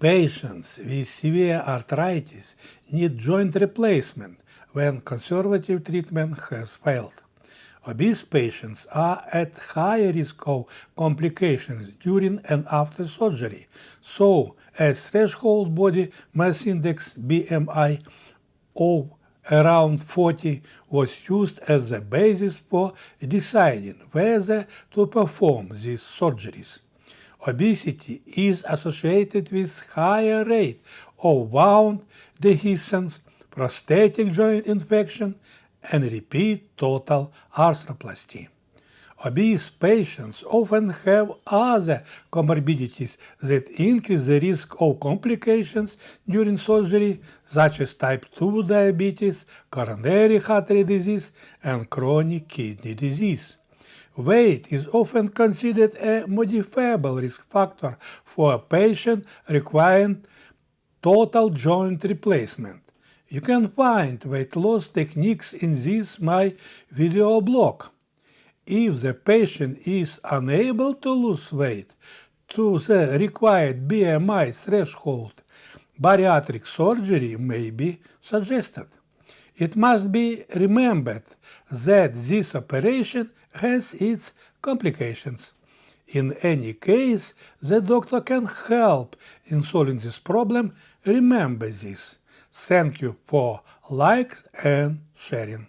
Patients with severe arthritis need joint replacement when conservative treatment has failed. Obese patients are at higher risk of complications during and after surgery, so a threshold body mass index (BMI) of around 40 was used as the basis for deciding whether to perform these surgeries. Obesity is associated with higher rate of wound dehiscence, prosthetic joint infection, and repeat total arthroplasty. Obese patients often have other comorbidities that increase the risk of complications during surgery, such as type 2 diabetes, coronary artery disease, and chronic kidney disease. Weight is often considered a modifiable risk factor for a patient requiring total joint replacement. You can find weight loss techniques in this my video blog. If the patient is unable to lose weight to the required BMI threshold, bariatric surgery may be suggested. It must be remembered that this operation has its complications. In any case, the doctor can help in solving this problem. Remember this. Thank you for likes and sharing.